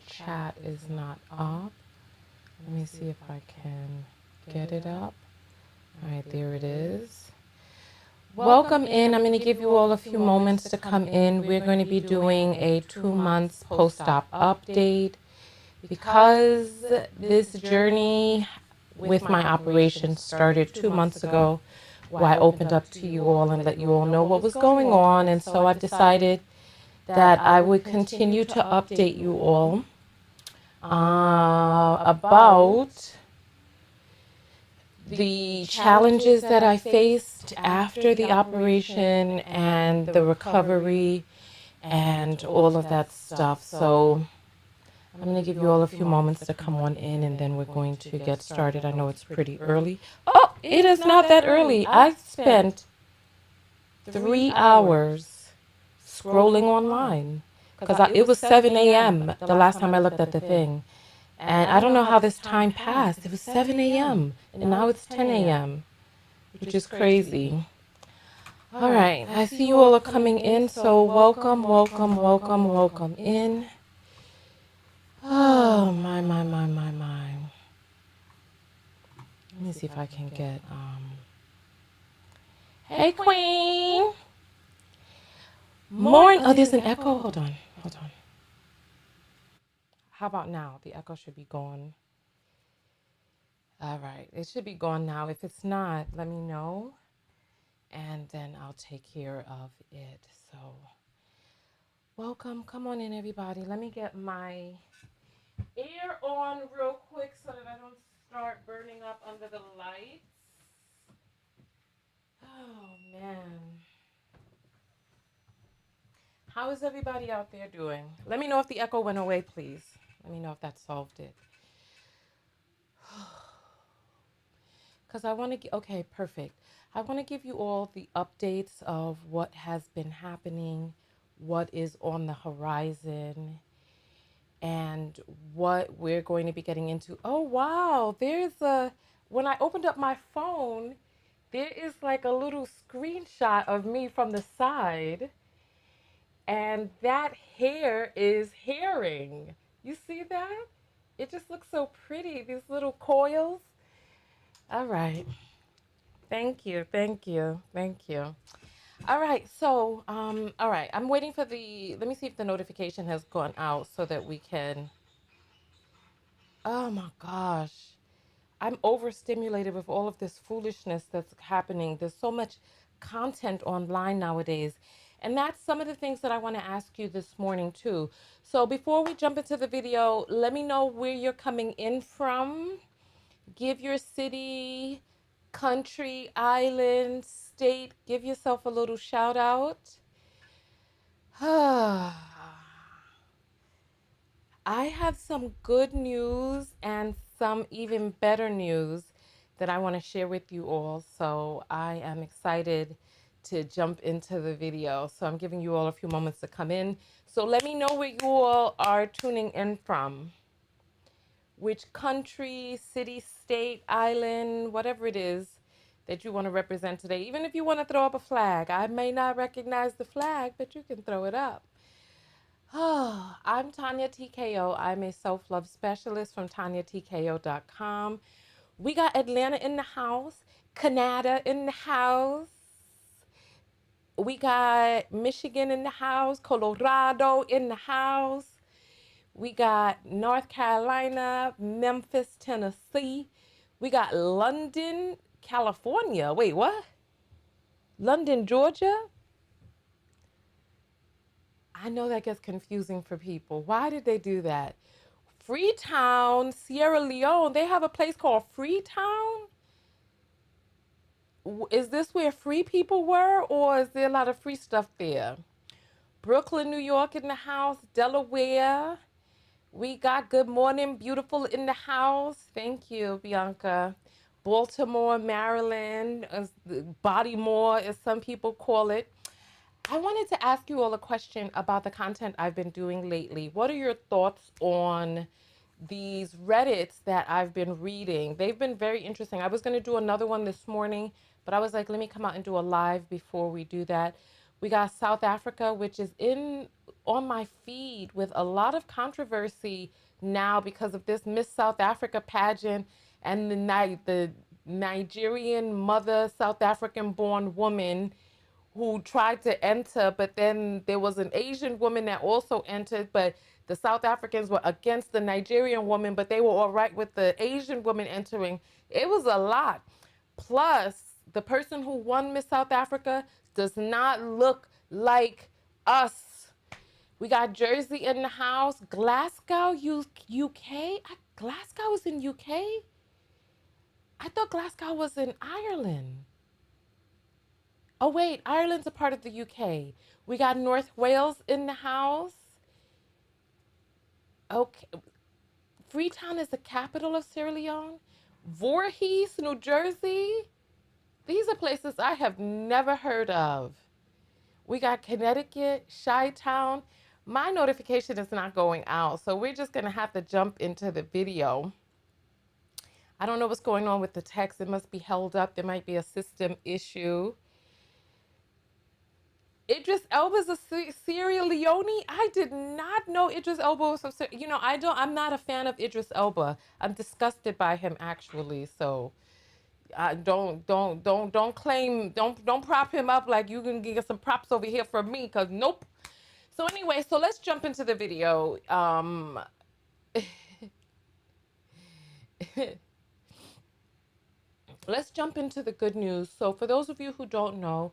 chat is not up. Let me see if I can get it up. All right, there it is. Welcome in. I'm going to give you all a few moments to come in. We're going to be doing a 2 months post-op update because this journey with my operation started 2 months ago. Where I opened up to you all and let you all know what was going on. And so I've decided that I would continue to update you all about the challenges that I faced after the operation and the recovery and all of that stuff. So I'm going to give you all a few moments to come on in and then we're going to get started. I know it's pretty early. Oh, it is not that early. I spent 3 hours scrolling online because it was 7 a.m. the last time I looked at the thing. And I don't know how this time passed. It was 7 a.m. and now it's 10 a.m., which is crazy. All right, I see you all are coming in, so welcome, welcome, welcome, welcome in. Oh, my. Let me see if I can get, Hey, Queen. Morning. Oh, there's an echo. Hold on. How about now? The echo should be gone. All right, it should be gone now. If it's not, let me know, and then I'll take care of it. So, welcome. Come on in, everybody. Let me get my air on real quick so that I don't start burning up under the lights. Oh, man. How is everybody out there doing? Let me know if the echo went away, please. Let me know if that solved it. Because I want to, okay, perfect. I want to give you all the updates of what has been happening, what is on the horizon, and what we're going to be getting into. Oh, wow. When I opened up my phone, there is like a little screenshot of me from the side, and that hair is hairing. You see that? It just looks so pretty, these little coils. All right. Thank you. All right, so, all right, I'm waiting for let me see if the notification has gone out so that we can, oh my gosh. I'm overstimulated with all of this foolishness that's happening. There's so much content online nowadays. And that's some of the things that I want to ask you this morning too. So before we jump into the video, let me know where you're coming in from. Give your city, country, island, state. Give yourself a little shout out. I have some good news and some even better news that I want to share with you all. So I am excited to jump into the video. So I'm giving you all a few moments to come in. So let me know where you all are tuning in from. Which country, city, state, island, whatever it is that you want to represent today. Even if you want to throw up a flag. I may not recognize the flag, but you can throw it up. Oh, I'm Tonya TKO. I'm a self-love specialist from TonyaTKO.com. We got Atlanta in the house, Canada in the house. We got Michigan in the house, Colorado in the house. We got North Carolina, Memphis, Tennessee. We got London, California. Wait, what? London, Georgia? I know that gets confusing for people. Why did they do that? Freetown, Sierra Leone, they have a place called Freetown? Is this where free people were, or is there a lot of free stuff there? Brooklyn, New York in the house, Delaware. We got Good Morning Beautiful in the house. Thank you, Bianca. Baltimore, Maryland, Bodymore, as some people call it. I wanted to ask you all a question about the content I've been doing lately. What are your thoughts on these Reddits that I've been reading? They've been very interesting. I was going to do another one this morning, but I was like, let me come out and do a live before we do that. We got South Africa, which is in on my feed with a lot of controversy now because of this Miss South Africa pageant and the Nigerian mother, South African born woman who tried to enter, but then there was an Asian woman that also entered, but the South Africans were against the Nigerian woman, but they were all right with the Asian woman entering. It was a lot. Plus, the person who won Miss South Africa does not look like us. We got Jersey in the house. Glasgow, UK. Glasgow is in UK. I thought Glasgow was in Ireland. Oh wait, Ireland's a part of the UK. We got North Wales in the house. Okay, Freetown is the capital of Sierra Leone. Voorhees, New Jersey. These are places I have never heard of. We got Connecticut, Chi-Town. My notification is not going out, so we're just gonna have to jump into the video. I don't know what's going on with the text. It must be held up. There might be a system issue. Idris Elba's a Sierra Leone. I did not know Idris Elba was from. I'm not a fan of Idris Elba. I'm disgusted by him actually. So, don't claim, don't prop him up like you can get some props over here from me. Cause nope. So anyway, so let's jump into the video. Let's jump into the good news. So for those of you who don't know,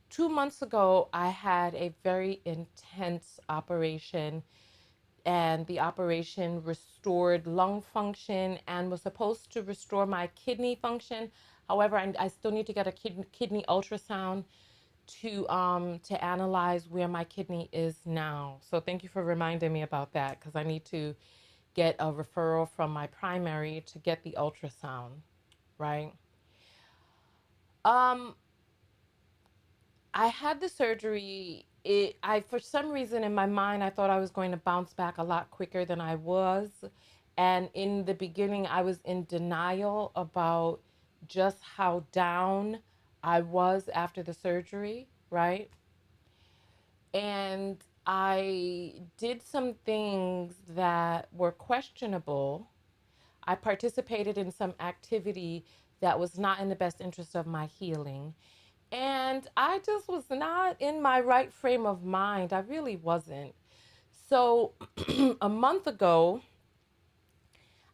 2 months ago, I had a very intense operation, and the operation restored lung function and was supposed to restore my kidney function. However, I still need to get a kidney ultrasound to analyze where my kidney is now. So thank you for reminding me about that, because I need to get a referral from my primary to get the ultrasound, right? Um, I had the surgery. I for some reason in my mind I thought I was going to bounce back a lot quicker than I was. And in the beginning I was in denial about just how down I was after the surgery, right? And I did some things that were questionable. I participated in some activity that was not in the best interest of my healing. And I just was not in my right frame of mind. I really wasn't. So a month ago,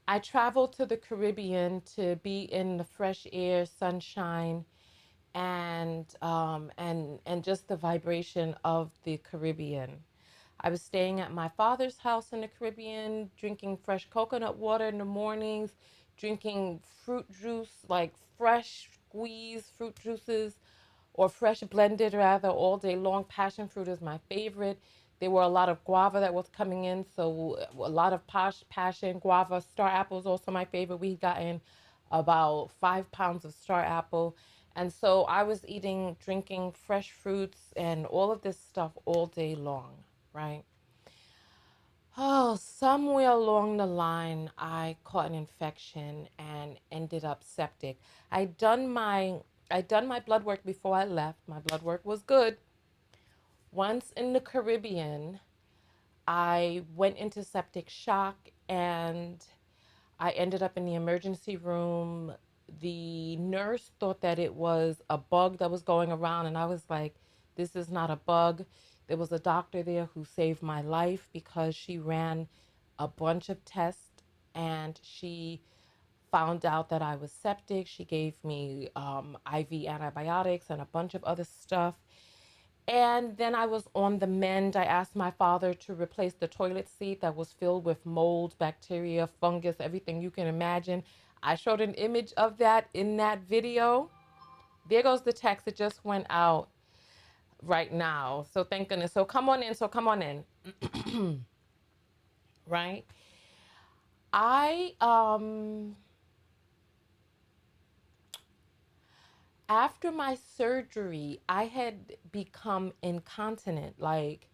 I traveled to the Caribbean to be in the fresh air, sunshine, and just the vibration of the Caribbean. I was staying at my father's house in the Caribbean, drinking fresh coconut water in the mornings, drinking fruit juice, like fresh squeezed fruit juices or fresh blended rather, all day long. Passion fruit is my favorite. There were a lot of guava that was coming in, so a lot of passion guava. Star apple is also my favorite. We gotten about 5 pounds of star apple. And so I was drinking fresh fruits and all of this stuff all day long, right? Oh, somewhere along the line, I caught an infection and ended up septic. I done my blood work before I left. My blood work was good. Once in the Caribbean, I went into septic shock and I ended up in the emergency room. The nurse thought that it was a bug that was going around, and I was like, this is not a bug. There was a doctor there who saved my life because she ran a bunch of tests and she found out that I was septic. She gave me IV antibiotics and a bunch of other stuff. And then I was on the mend. I asked my father to replace the toilet seat that was filled with mold, bacteria, fungus, everything you can imagine. I showed an image of that in that video. There goes the text. It just went out right now. So thank goodness. So come on in. So come on in. Right? I After my surgery, I had become incontinent. Like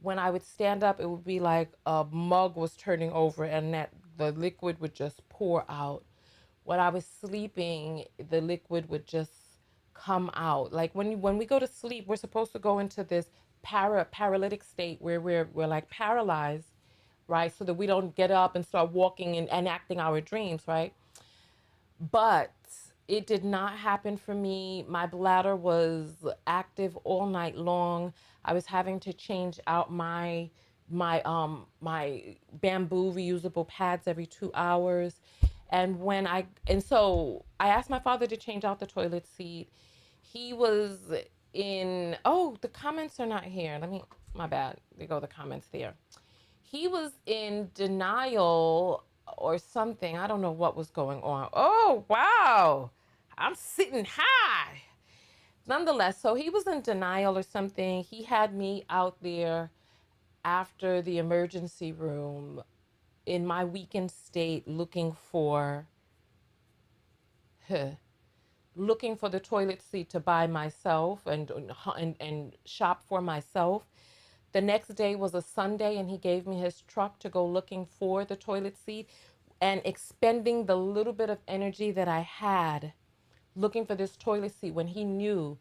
when I would stand up, it would be like a mug was turning over and that the liquid would just pour out. When I was sleeping, the liquid would just come out. Like when we go to sleep, we're supposed to go into this paralytic state where we're like paralyzed, right? So that we don't get up and start walking and acting our dreams, right? But it did not happen for me. My bladder was active all night long. I was having to change out my bamboo reusable pads every 2 hours. And so I asked my father to change out the toilet seat. He was in, oh, the comments are not here. My bad. There go the comments there. He was in denial or something. I don't know what was going on. Oh, wow. I'm sitting high. Nonetheless, so he was in denial or something. He had me out there after the emergency room in my weakened state huh, looking for the toilet seat to buy myself and shop for myself. The next day was a Sunday, and he gave me his truck to go looking for the toilet seat and expending the little bit of energy that I had looking for this toilet seat when he knew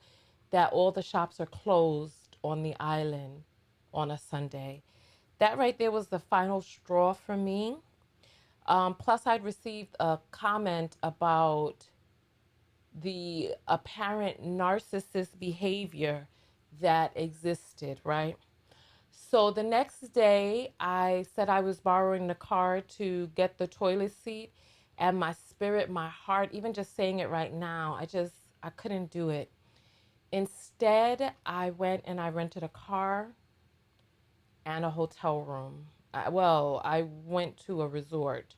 that all the shops are closed on the island on a Sunday. That right there was the final straw for me. Plus, I'd received a comment about the apparent narcissist behavior that existed, right? So the next day, I said I was borrowing the car to get the toilet seat, and my spirit, my heart, even just saying it right now, I couldn't do it. Instead, I went and I rented a car and a hotel room. I went to a resort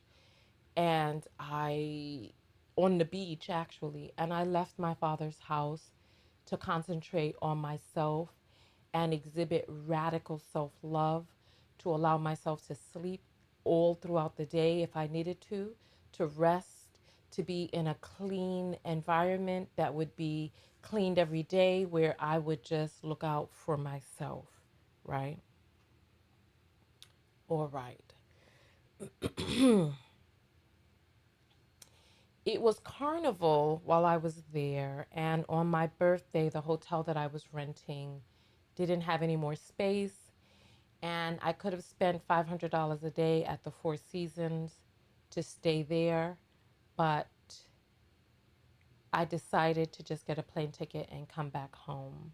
and on the beach actually, and I left my father's house to concentrate on myself and exhibit radical self love, to allow myself to sleep all throughout the day if I needed to rest, to be in a clean environment that would be cleaned every day where I would just look out for myself, right? All right. It was carnival while I was there, and on my birthday, the hotel that I was renting didn't have any more space, and I could have spent $500 a day at the Four Seasons to stay there, but I decided to just get a plane ticket and come back home.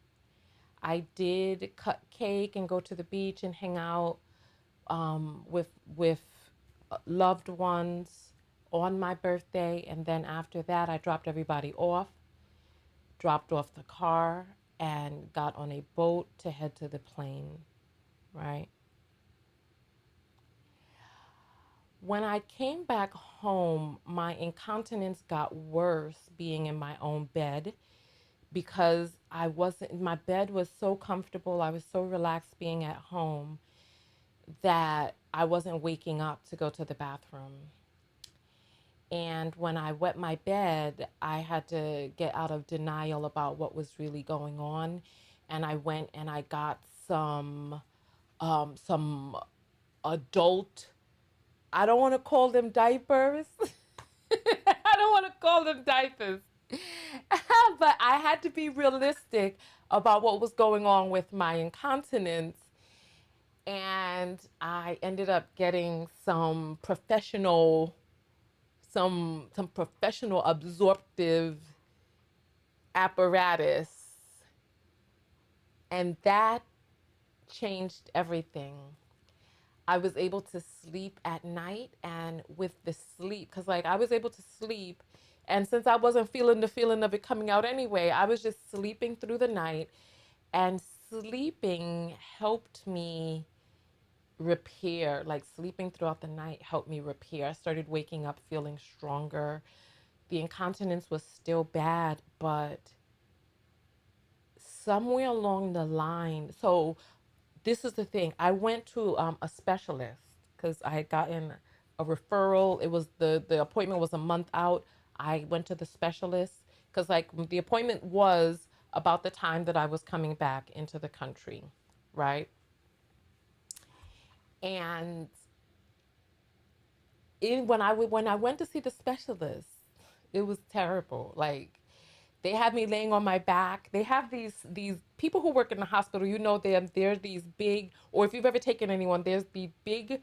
I did cut cake and go to the beach and hang out with loved ones on my birthday, and then after that, I dropped everybody off, dropped off the car, and got on a boat to head to the plane. Right. When I came back home, my incontinence got worse being in my own bed because my bed was so comfortable. I was so relaxed being at home that I wasn't waking up to go to the bathroom. And when I wet my bed, I had to get out of denial about what was really going on. And I went and I got some adult, I don't want to call them diapers. I don't want to call them diapers. But I had to be realistic about what was going on with my incontinence. And I ended up getting some professional absorptive apparatus, and that changed everything. I was able to sleep at night, and with the sleep, because like I was able to sleep, and since I wasn't feeling the feeling of it coming out anyway, I was just sleeping through the night, and sleeping helped me repair. Like sleeping throughout the night helped me repair. I started waking up feeling stronger. The incontinence was still bad, but somewhere along the line, so this is the thing. I went to a specialist because I had gotten a referral. It was the appointment was a month out. I went to the specialist because like the appointment was about the time that I was coming back into the country, right? And when I went to see the specialist, it was terrible. Like They have me laying on my back. They have these people who work in the hospital. You know them. They're these big, or if you've ever taken anyone, there's the big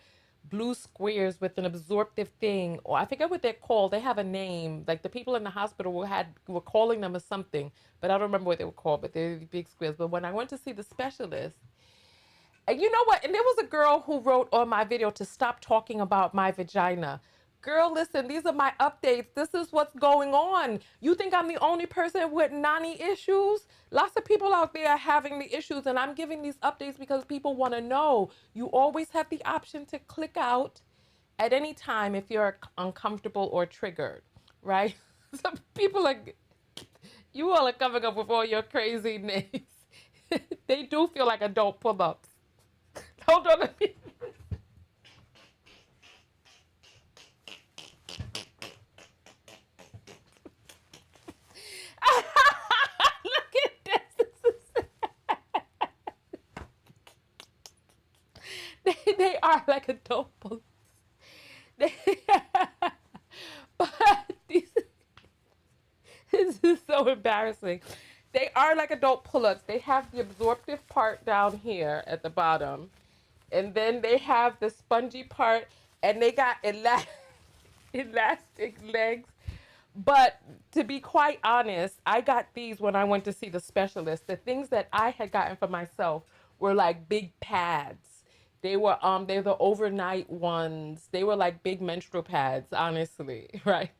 blue squares with an absorptive thing, or I forget what they're called. They have a name. Like the people in the hospital were calling them as something, but I don't remember what they were called. But they're big squares. But when I went to see the specialist, and you know what? And there was a girl who wrote on my video to stop talking about my vagina. Girl, listen, these are my updates. This is what's going on. You think I'm the only person with nanny issues? Lots of people out there are having the issues, and I'm giving these updates because people want to know. You always have the option to click out at any time if you're uncomfortable or triggered, right? Some people are, you all are coming up with all your crazy names. They do feel like adult pull ups. Hold on. Look at this. They are like adult bullets. They, but these, this is so embarrassing. They are like adult pull-ups. They have the absorptive part down here at the bottom, and then they have the spongy part, and they got elastic legs. But to be quite honest, I got these when I went to see the specialist. The things that I had gotten for myself were like big pads. They're the overnight ones. They were like big menstrual pads, honestly, right?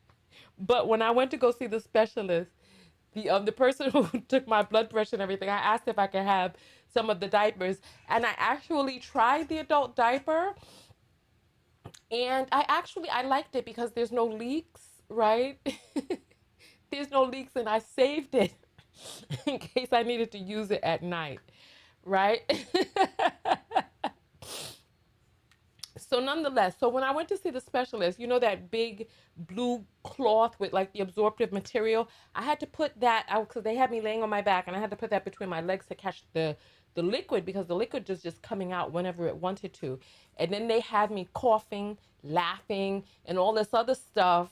But when I went to go see the specialist, the person who took my blood pressure and everything, I asked if I could have some of the diapers, and I actually tried the adult diaper, and I liked it because there's no leaks, right? There's no leaks, and I saved it in case I needed to use it at night, right? So nonetheless, so when I went to see the specialist, you know that big blue cloth with like the absorptive material, I had to put that out because they had me laying on my back, and I had to put that between my legs to catch the liquid because the liquid was just coming out whenever it wanted to. And then they had me coughing, laughing, and all this other stuff,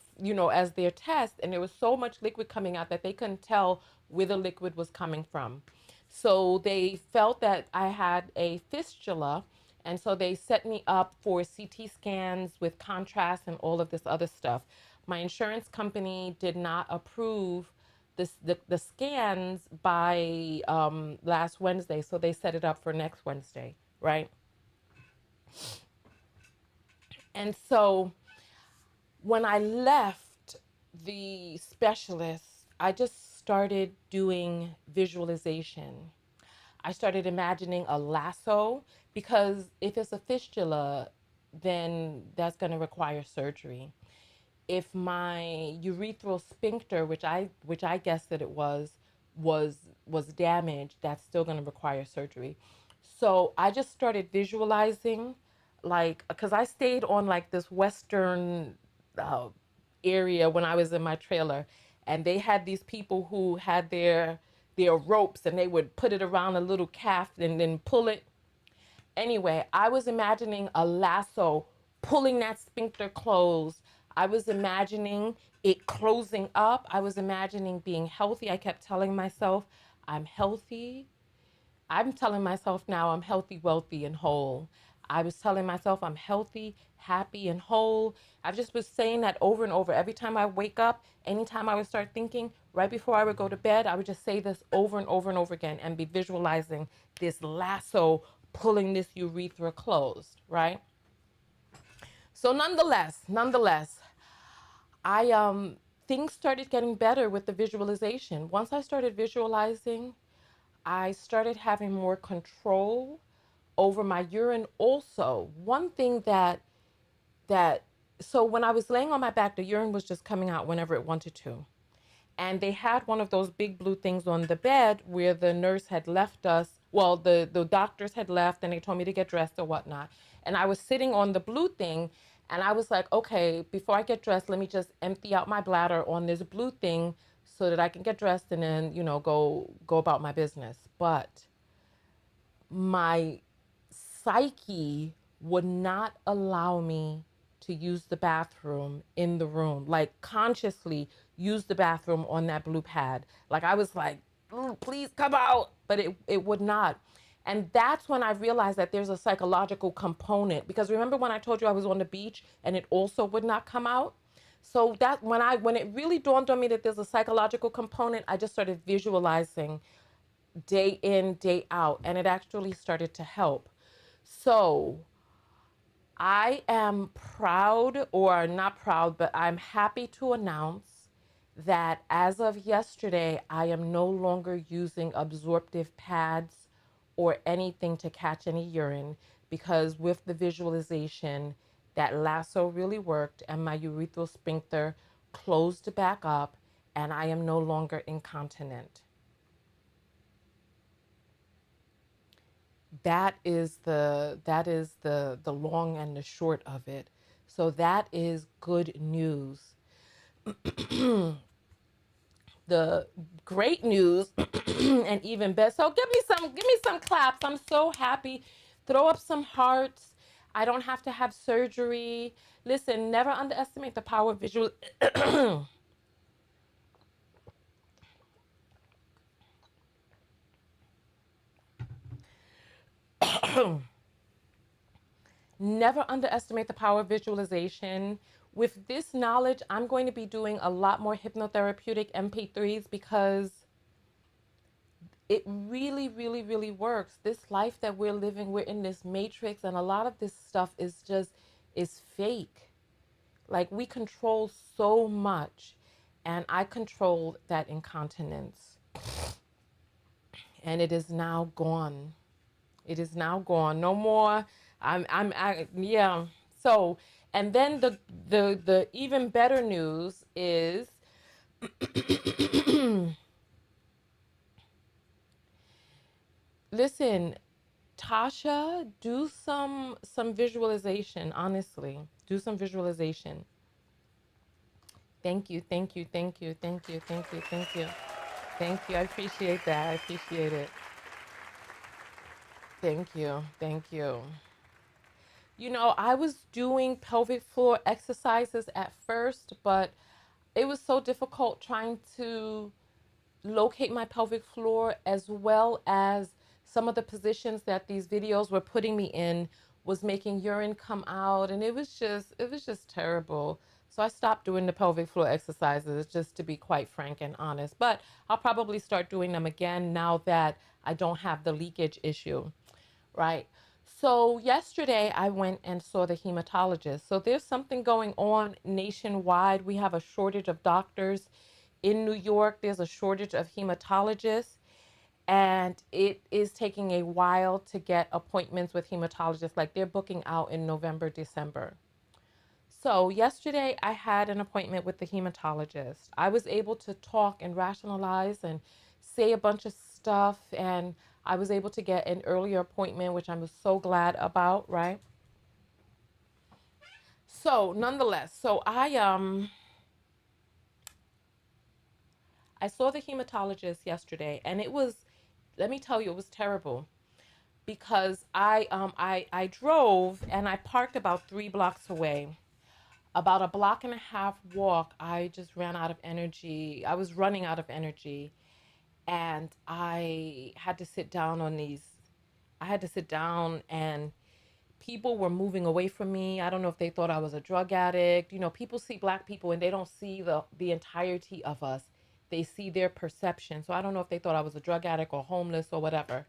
as their test. And there was so much liquid coming out that they couldn't tell where the liquid was coming from. So they felt that I had a fistula, and so they set me up for CT scans with contrast and all of this other stuff. My insurance company did not approve the scans by last Wednesday, so they set it up for next Wednesday, right? And so when I left the specialist, I just started doing visualization. I started imagining a lasso because if it's a fistula, then that's going to require surgery. If my urethral sphincter, which I guessed that it was was damaged, that's still going to require surgery. So I just started visualizing, like, because I stayed on like this western uh, area when I was in my trailer, and they had these people who had their ropes, and they would put it around a little calf and then pull it. Anyway, I was imagining a lasso pulling that sphincter closed. I was imagining it closing up. I was imagining being healthy. I kept telling myself, I'm healthy. I'm telling myself now I'm healthy, wealthy, and whole. I was telling myself I'm healthy, happy, and whole. I just was saying that over and over. Every time I wake up, anytime I would start thinking, right before I would go to bed, I would just say this over and over and over again and be visualizing this lasso pulling this urethra closed, right? So nonetheless, I things started getting better with the visualization. Once I started visualizing, I started having more control over my urine also. One thing that so when I was laying on my back, the urine was just coming out whenever it wanted to. And they had one of those big blue things on the bed where the nurse had left us. Well, the doctors had left, and they told me to get dressed or whatnot. And I was sitting on the blue thing, and I was like, okay, before I get dressed, let me just empty out my bladder on this blue thing so that I can get dressed and then, go about my business. But my psyche would not allow me to use the bathroom in the room, like consciously use the bathroom on that blue pad. Like I was like, please come out, but it would not. And that's when I realized that there's a psychological component, because remember when I told you I was on the beach and it also would not come out? So that when it really dawned on me that there's a psychological component, I just started visualizing day in, day out, and it actually started to help. So I am proud, or not proud, but I'm happy to announce that as of yesterday, I am no longer using absorptive pads or anything to catch any urine, because with the visualization, that lasso really worked and my urethral sphincter closed back up, and I am no longer incontinent. That is the long and the short of it. So that is good news. The great news and even better. So give me some claps. I'm so happy. Throw up some hearts. I don't have to have surgery. Listen, never underestimate the power of visual. Never underestimate the power of visualization. With this knowledge, I'm going to be doing a lot more hypnotherapeutic MP3s, because it really, really, really works. This life that we're living, we're in this matrix, and a lot of this stuff is fake. Like we control so much, and I controlled that incontinence, and it is now gone. It is now gone. No more. Yeah. So, and then the even better news is, listen, Tasha, do some visualization. Honestly, do some visualization. Thank you, thank you, thank you, thank you, thank you, thank you, thank you. I appreciate that. I appreciate it. Thank you, thank you. You know, I was doing pelvic floor exercises at first, but it was so difficult trying to locate my pelvic floor, as well as some of the positions that these videos were putting me in was making urine come out, and it was just terrible. So I stopped doing the pelvic floor exercises, just to be quite frank and honest. But I'll probably start doing them again now that I don't have the leakage issue, right? So yesterday I went and saw the hematologist. So there's something going on nationwide. We have a shortage of doctors in New York. There's a shortage of hematologists, and it is taking a while to get appointments with hematologists. Like they're booking out in November, December. So yesterday I had an appointment with the hematologist. I was able to talk and rationalize and say a bunch of stuff, and I was able to get an earlier appointment, which I was so glad about, right? So nonetheless, so I saw the hematologist yesterday, and it was, let me tell you, it was terrible, because I drove and I parked about 3 blocks away. About a block and a half walk, I just ran out of energy. I was running out of energy, and I had to sit down on these. I had to sit down, and people were moving away from me. I don't know if they thought I was a drug addict. You know, people see black people and they don't see the entirety of us. They see their perception. So I don't know if they thought I was a drug addict or homeless or whatever.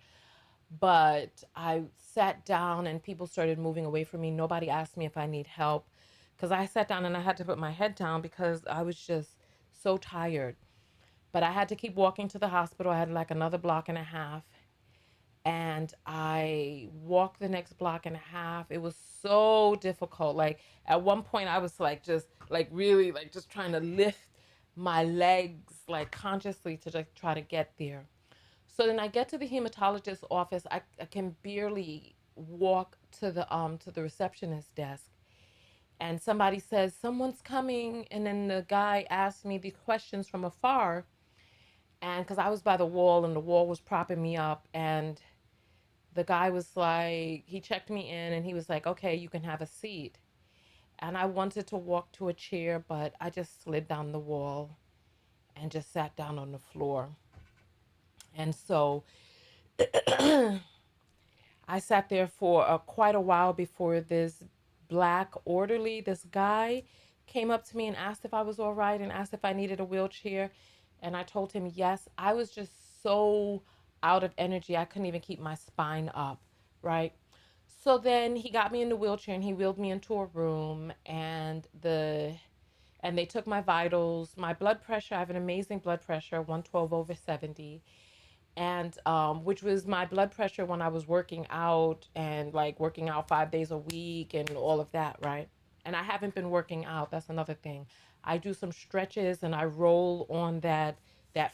But I sat down and people started moving away from me. Nobody asked me if I need help, because I sat down and I had to put my head down because I was just so tired. But I had to keep walking to the hospital. I had like another block and a half, and I walked the next block and a half. It was so difficult. Like at one point I was like just like really like just trying to lift my legs like consciously to just try to get there. So then I get to the hematologist's office. I can barely walk to the receptionist desk, and somebody says someone's coming, and then the guy asked me the questions from afar, and because I was by the wall and the wall was propping me up, and the guy was like, he checked me in and he was like, okay, you can have a seat. And I wanted to walk to a chair, but I just slid down the wall and just sat down on the floor. And so I sat there for quite a while before this black orderly, this guy, came up to me and asked if I was all right and asked if I needed a wheelchair. And I told him yes. I was just so out of energy. I couldn't even keep my spine up, right? So then he got me in the wheelchair and he wheeled me into a room, and they took my vitals, my blood pressure. I have an amazing blood pressure, 112 over 70, and which was my blood pressure when I was working out and like working out 5 days a week and all of that, right? And I haven't been working out. That's another thing. I do some stretches and I roll on that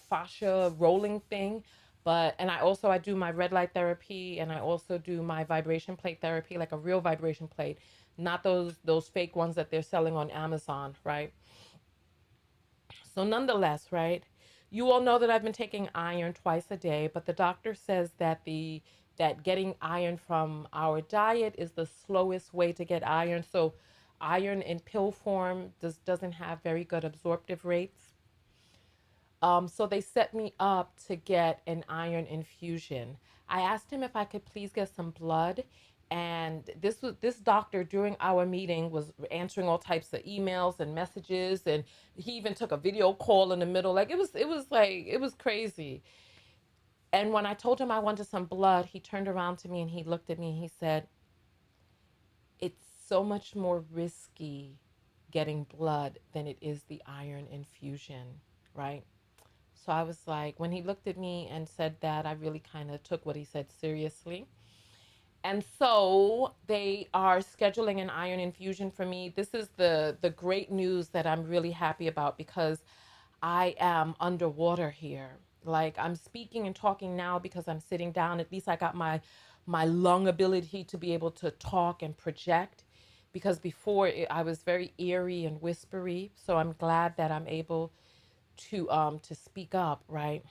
fascia rolling thing. But and I do my red light therapy, and I also do my vibration plate therapy, like a real vibration plate, not those fake ones that they're selling on Amazon, right? So nonetheless, right? You all know that I've been taking iron twice a day, but the doctor says that getting iron from our diet is the slowest way to get iron. So iron in pill form doesn't have very good absorptive rates. So they set me up to get an iron infusion. I asked him if I could please get some blood, and this doctor during our meeting was answering all types of emails and messages, and he even took a video call in the middle. Like it was crazy. And when I told him I wanted some blood, he turned around to me and he looked at me and he said, "It's so much more risky getting blood than it is the iron infusion, right?" So I was like, when he looked at me and said that, I really kind of took what he said seriously. And so they are scheduling an iron infusion for me. This is the great news that I'm really happy about because I am underwater here. Like I'm speaking and talking now because I'm sitting down. At least I got my lung ability to be able to talk and project, because before I was very eerie and whispery. So I'm glad that I'm able to speak up, right?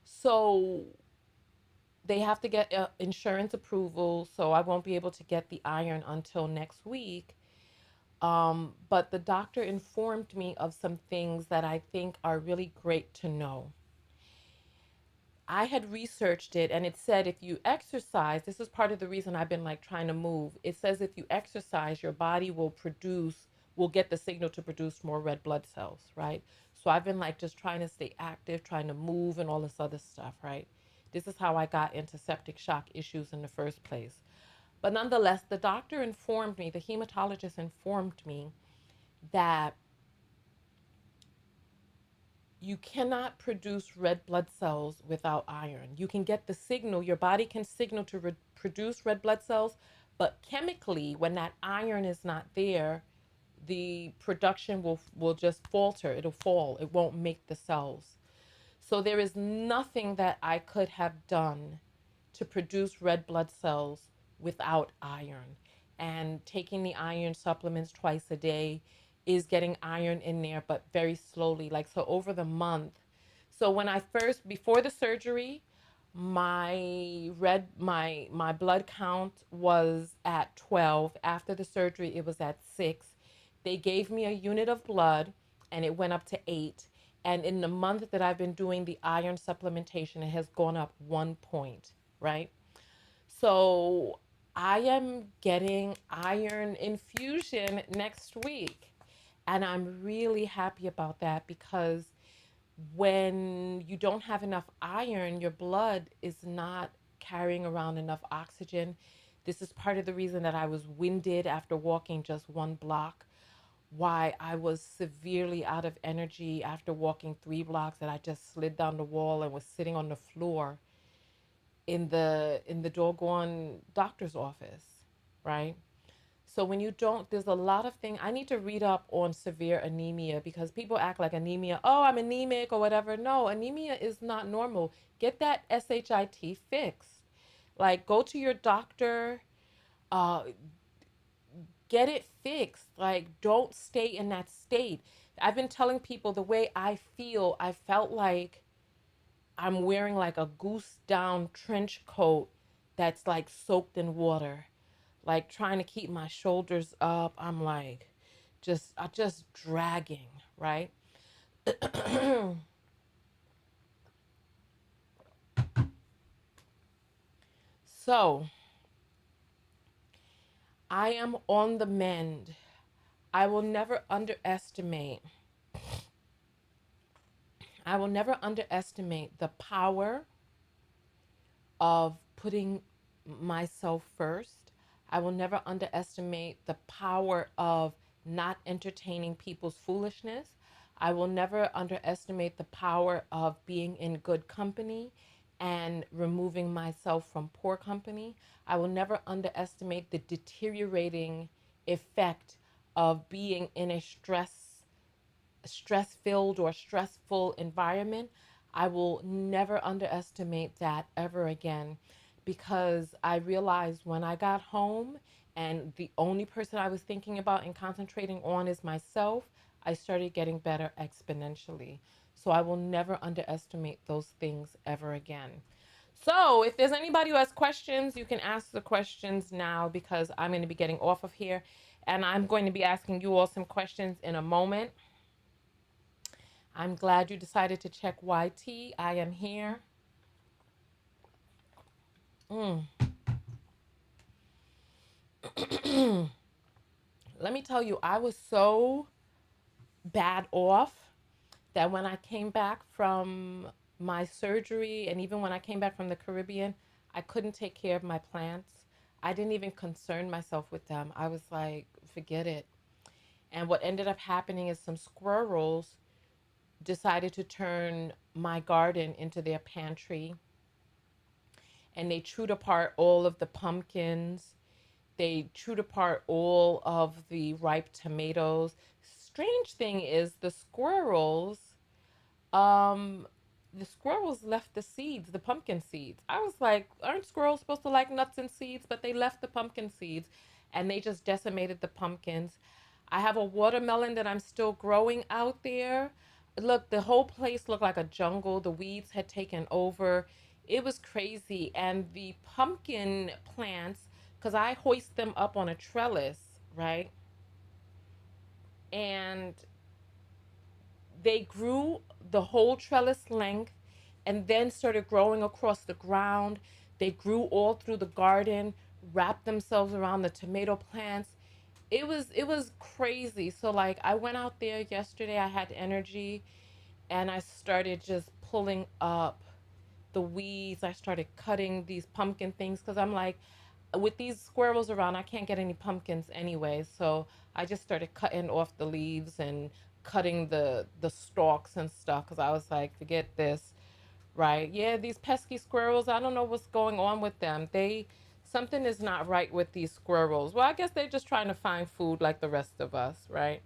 So they have to get insurance approval, so I won't be able to get the iron until next week. But the doctor informed me of some things that I think are really great to know. I had researched it and it said if you exercise, this is part of the reason I've been like trying to move. It says if you exercise, your body will get the signal to produce more red blood cells, right? So I've been like just trying to stay active, trying to move and all this other stuff, right? This is how I got into septic shock issues in the first place. But nonetheless, the doctor informed me, the hematologist informed me that you cannot produce red blood cells without iron. You can get the signal, your body can signal to produce red blood cells, but chemically, when that iron is not there, the production will just falter. It'll fall. It won't make the cells. So there is nothing that I could have done to produce red blood cells without iron. And taking the iron supplements twice a day is getting iron in there, but very slowly, like so over the month. So when I first, before the surgery, my blood count was at 12. After the surgery, it was at 6. They gave me a unit of blood and it went up to 8. And in the month that I've been doing the iron supplementation, it has gone up 1 point, right? So I am getting iron infusion next week. And I'm really happy about that because when you don't have enough iron, your blood is not carrying around enough oxygen. This is part of the reason that I was winded after walking just 1 block, why I was severely out of energy after walking 3 blocks, that I just slid down the wall and was sitting on the floor in the doggone doctor's office, right? So when you don't, there's a lot of things. I need to read up on severe anemia because people act like anemia, oh, I'm anemic or whatever. No, anemia is not normal. Get that SHIT fixed. Like go to your doctor, uh, get it fixed. Like don't stay in that state. I've been telling people the way I feel, I felt like I'm wearing like a goose down trench coat that's like soaked in water, like trying to keep my shoulders up. I'm like, just dragging, right? So I am on the mend. I will never underestimate. I will never underestimate the power of putting myself first. I will never underestimate the power of not entertaining people's foolishness. I will never underestimate the power of being in good company and removing myself from poor company. I will never underestimate the deteriorating effect of being in a stress filled or stressful environment. I will never underestimate that ever again, because I realized when I got home and the only person I was thinking about and concentrating on is myself, I started getting better exponentially. So I will never underestimate those things ever again. So if there's anybody who has questions, you can ask the questions now, because I'm going to be getting off of here and I'm going to be asking you all some questions in a moment. I'm glad you decided to check YT. I am here. Mm. Let me tell you, I was so bad off that when I came back from my surgery, and even when I came back from the Caribbean, I couldn't take care of my plants. I didn't even concern myself with them. I was like, forget it. And what ended up happening is some squirrels decided to turn my garden into their pantry, and they chewed apart all of the pumpkins. They chewed apart all of the ripe tomatoes. Strange thing is um, the squirrels left the seeds, the pumpkin seeds. I was like, aren't squirrels supposed to like nuts and seeds? But they left the pumpkin seeds and they just decimated the pumpkins. I have a watermelon that I'm still growing out there. Look, the whole place looked like a jungle. The weeds had taken over. It was crazy. And the pumpkin plants, because I hoist them up on a trellis, right? And they grew the whole trellis length and then started growing across the ground. They grew all through the garden, wrapped themselves around the tomato plants. It was crazy. So like I went out there yesterday, I had energy and I started just pulling up the weeds. I started cutting these pumpkin things because I'm like, with these squirrels around, I can't get any pumpkins anyway. So I just started cutting off the leaves and cutting the stalks and stuff because I was like, forget this, right? Yeah, these pesky squirrels. I don't know what's going on with them. Something is not right with these squirrels. Well, I guess they're just trying to find food like the rest of us, right?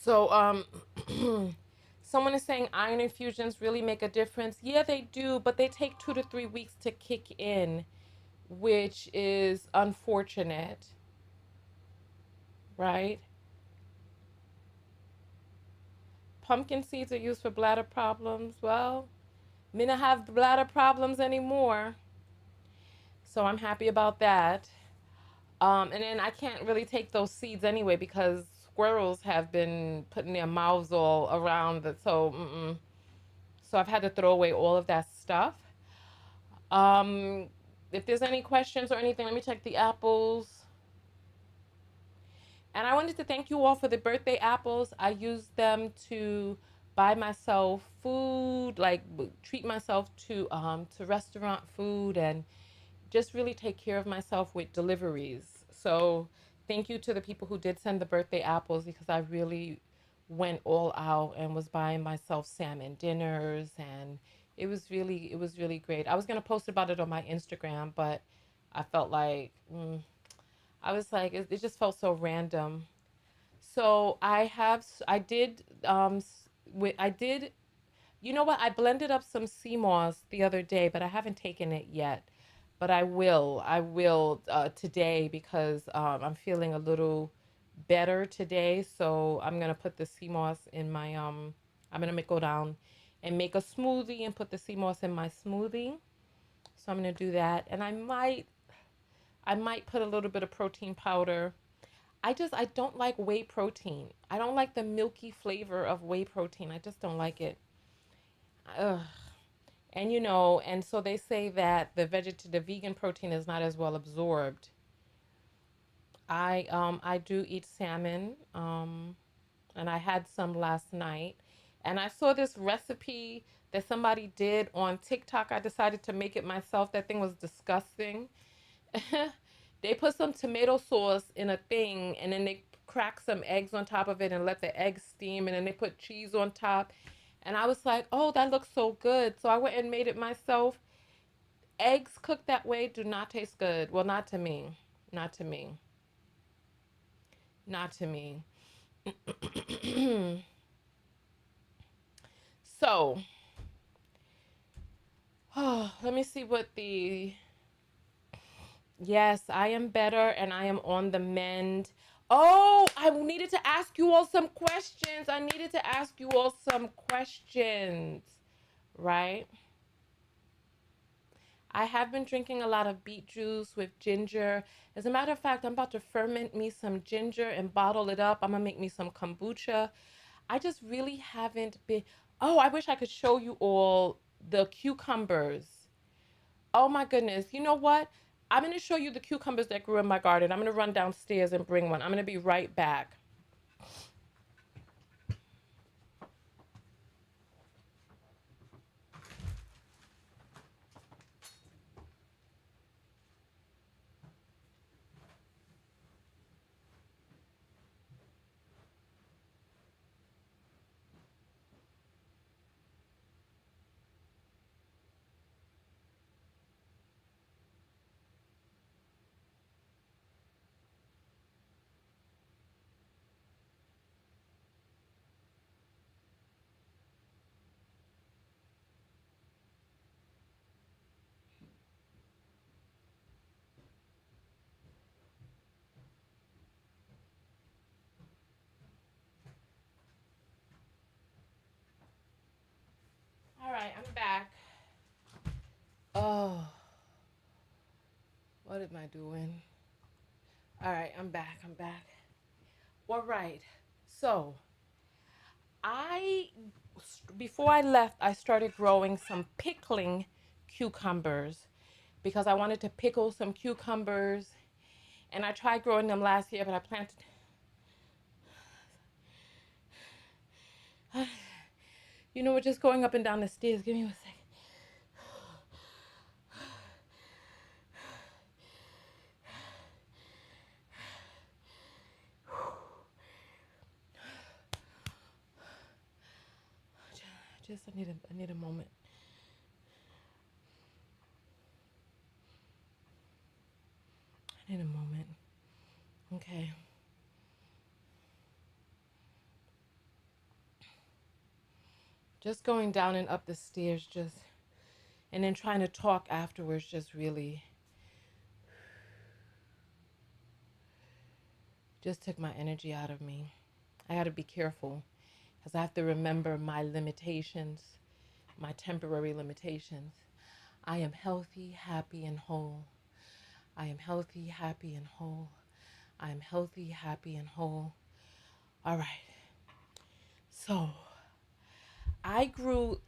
So, someone is saying iron infusions really make a difference. Yeah, they do, but they take 2 to 3 weeks to kick in, which is unfortunate, right? Pumpkin seeds are used for bladder problems. Well, me not have bladder problems anymore, so I'm happy about that. And then I can't really take those seeds anyway because squirrels have been putting their mouths all around it. So, so I've had to throw away all of that stuff. Um, if there's any questions or anything, let me check the apples. And I wanted to thank you all for the birthday apples. I used them to buy myself food, like treat myself to restaurant food and just really take care of myself with deliveries. So thank you to the people who did send the birthday apples because I really went all out and was buying myself salmon dinners, and it was really great. I was going to post about it on my Instagram, but I felt like I was like it just felt so random. So I did I did, you know what? I blended up some sea moss the other day, but I haven't taken it yet. But I will. I will today because I'm feeling a little better today. So I'm gonna put the sea moss in my I'm gonna go down and make a smoothie and put the sea moss in my smoothie. So I'm gonna do that, and I might put a little bit of protein powder. I don't like whey protein. I don't like the milky flavor of whey protein. I just don't like it. Ugh. And and so they say that the vegan protein is not as well absorbed. I do eat salmon, and I had some last night. And I saw this recipe that somebody did on TikTok. I decided to make it myself. That thing was disgusting. They put some tomato sauce in a thing, and then they crack some eggs on top of it and let the eggs steam, and then they put cheese on top. And I was like, oh, that looks so good. So I went and made it myself. Eggs cooked that way do not taste good. Well, not to me. Not to me. Not to me. So, oh, let me see what the. Yes, I am better and I am on the mend. Oh, I needed to ask you all some questions. I needed to ask you all some questions, right? I have been drinking a lot of beet juice with ginger. As a matter of fact, I'm about to ferment me some ginger and bottle it up. I'm gonna make me some kombucha. I just really haven't been. Oh, I wish I could show you all the cucumbers. Oh my goodness. You know what? I'm gonna show you the cucumbers that grew in my garden. I'm gonna run downstairs and bring one. I'm gonna be right back. All right, I'm back. Oh, what am I doing? All right, I'm back. I'm back. All right. So, I before I left, I started growing some pickling cucumbers because I wanted to pickle some cucumbers, and I tried growing them last year, but I planted. We're just going up and down the stairs. Give me 1 second. Just I need a moment. I need a moment. Okay. Just going down and up the stairs, and then trying to talk afterwards, just took my energy out of me. I got to be careful because I have to remember my limitations, my temporary limitations. I am healthy, happy, and whole. I am healthy, happy, and whole. I am healthy, happy, and whole. All right. So I grew,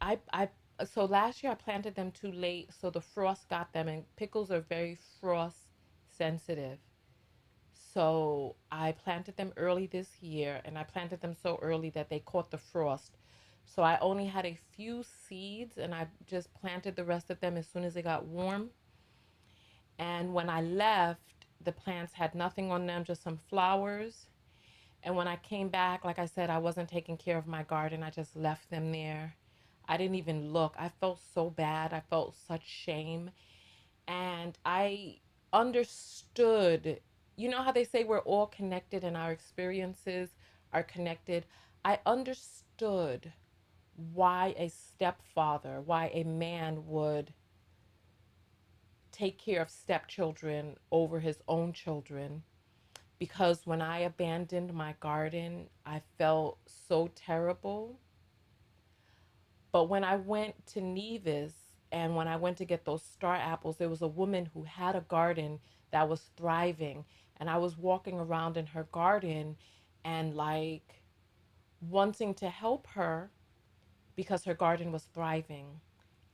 so last year I planted them too late, so the frost got them, and pickles are very frost sensitive. So I planted them early this year, and I planted them so early that they caught the frost. So I only had a few seeds, and I just planted the rest of them as soon as it got warm. And when I left, the plants had nothing on them, just some flowers. And when I came back, like I said, I wasn't taking care of my garden. I just left them there. I didn't even look. I felt so bad. I felt such shame. And I understood, you know how they say we're all connected and our experiences are connected? I understood why a stepfather, why a man would take care of stepchildren over his own children. Because when I abandoned my garden, I felt so terrible. But when I went to Nevis and when I went to get those star apples, there was a woman who had a garden that was thriving. And I was walking around in her garden and like wanting to help her because her garden was thriving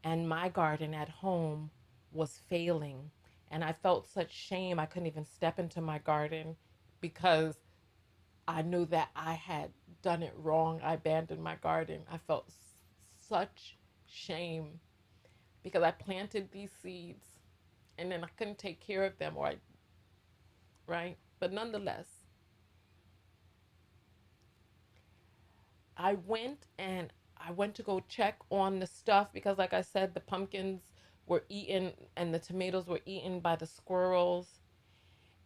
and my garden at home was failing. And I felt such shame. I couldn't even step into my garden because I knew that I had done it wrong. I abandoned my garden. I felt such shame because I planted these seeds and then I couldn't take care of them, or I, right? But nonetheless, I went to go check on the stuff because, like I said, the pumpkins were eaten and the tomatoes were eaten by the squirrels.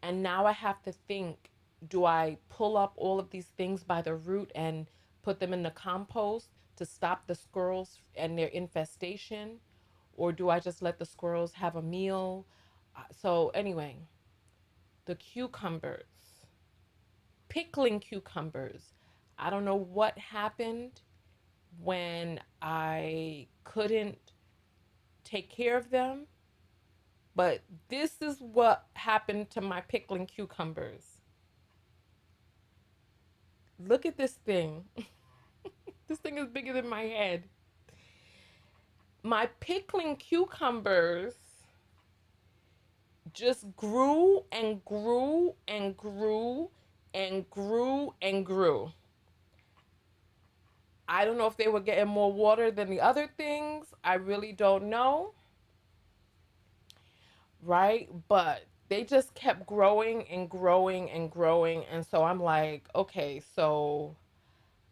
And now I have to think, do I pull up all of these things by the root and put them in the compost to stop the squirrels and their infestation? Or do I just let the squirrels have a meal? So, anyway, the cucumbers, pickling cucumbers. I don't know what happened when I couldn't take care of them, but this is what happened to my pickling cucumbers. Look at this thing. This thing is bigger than my head. My pickling cucumbers just grew and grew and grew and grew and grew. I don't know if they were getting more water than the other things. I really don't know. Right? But they just kept growing and growing and growing. And so I'm like, okay, so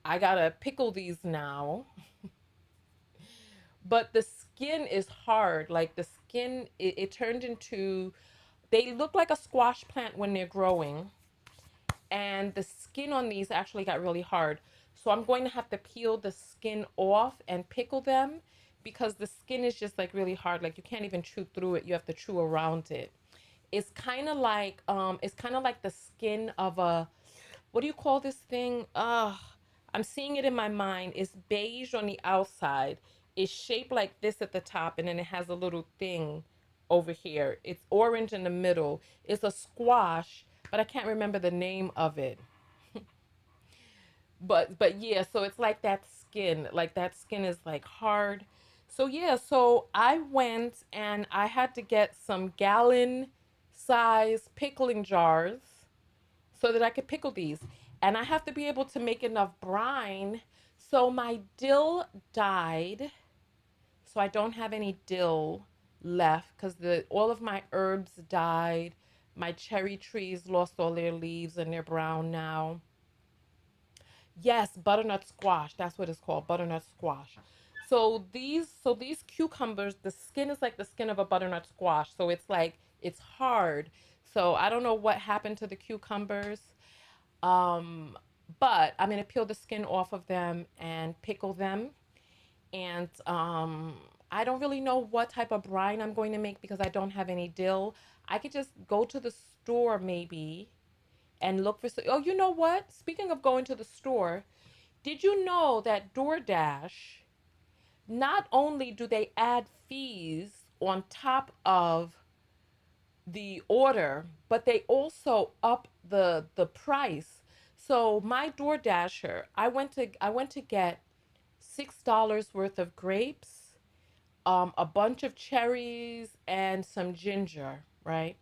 I gotta pickle these now. But the skin is hard. Like the skin, it turned into, they look like a squash plant when they're growing. And the skin on these actually got really hard. So I'm going to have to peel the skin off and pickle them because the skin is just like really hard. Like you can't even chew through it. You have to chew around it. It's kind of like the skin of a, what do you call this thing? I'm seeing it in my mind. It's beige on the outside. It's shaped like this at the top, and then it has a little thing over here. It's orange in the middle. It's a squash, but I can't remember the name of it. But yeah, so it's like that skin. Like that skin is like hard. So yeah, so I went and I had to get some gallon size pickling jars so that I could pickle these. And I have to be able to make enough brine. So my dill died. So I don't have any dill left because the all of my herbs died. My cherry trees lost all their leaves and they're brown now. Yes, butternut squash. That's what it's called, butternut squash. So these cucumbers, the skin is like the skin of a butternut squash. So it's like it's hard. So I don't know what happened to the cucumbers. Um, but I'm gonna peel the skin off of them and pickle them. And I don't really know what type of brine I'm going to make because I don't have any dill. I could just go to the store maybe and look for. Oh, you know what? Speaking of going to the store, did you know that DoorDash, not only do they add fees on top of the order, but they also up the price. So my DoorDasher, I went to get $6 worth of grapes, a bunch of cherries, and some ginger, right?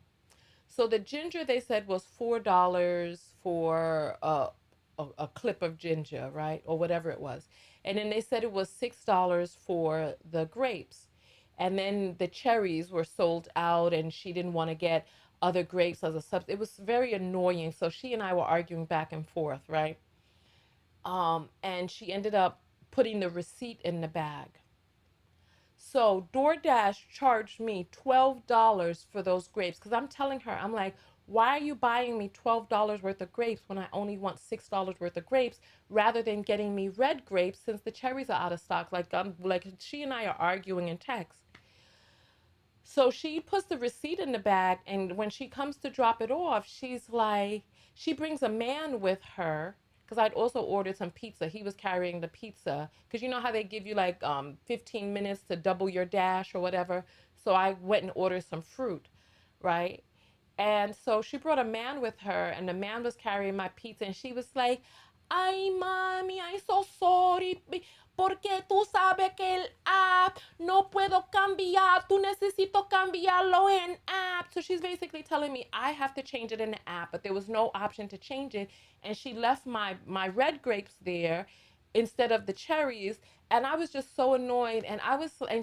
So the ginger they said was $4 for a clip of ginger, right? Or whatever it was. And then they said it was $6 for the grapes. And then the cherries were sold out and she didn't want to get other grapes as a sub. It was very annoying. So she and I were arguing back and forth, right? And she ended up putting the receipt in the bag. So DoorDash charged me $12 for those grapes because I'm telling her, I'm like, why are you buying me $12 worth of grapes when I only want $6 worth of grapes rather than getting me red grapes since the cherries are out of stock? Like she and I are arguing in text. So she puts the receipt in the bag, and when she comes to drop it off, she's like, she brings a man with her because I'd also ordered some pizza. He was carrying the pizza because you know how they give you like 15 minutes to double your dash or whatever. So I went and ordered some fruit, right? And so she brought a man with her, and the man was carrying my pizza, and she was like, "Ay, mami, I'm so sorry, porque tú sabes que el app no puedo cambiar, tú necesito cambiarlo en app." So she's basically telling me I have to change it in the app, but there was no option to change it, and she left my red grapes there instead of the cherries, and I was just so annoyed, and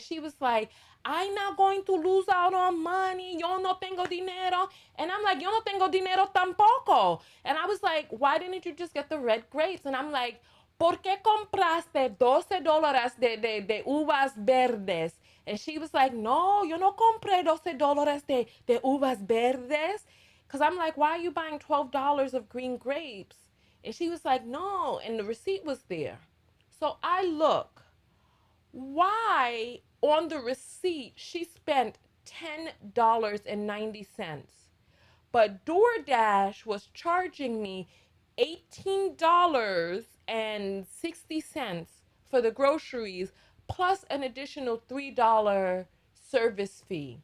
she was like, "I'm not going to lose out on money. Yo no tengo dinero." And I'm like, "Yo no tengo dinero tampoco." And I was like, "Why didn't you just get the red grapes?" And I'm like, "¿Por qué compraste $12 de uvas verdes?" And she was like, "No, yo no compré $12 de uvas verdes." Because I'm like, "Why are you buying $12 of green grapes?" And she was like, "No." And the receipt was there. So I look, why on the receipt she spent $10.90, but DoorDash was charging me $18.60 for the groceries plus an additional $3 service fee.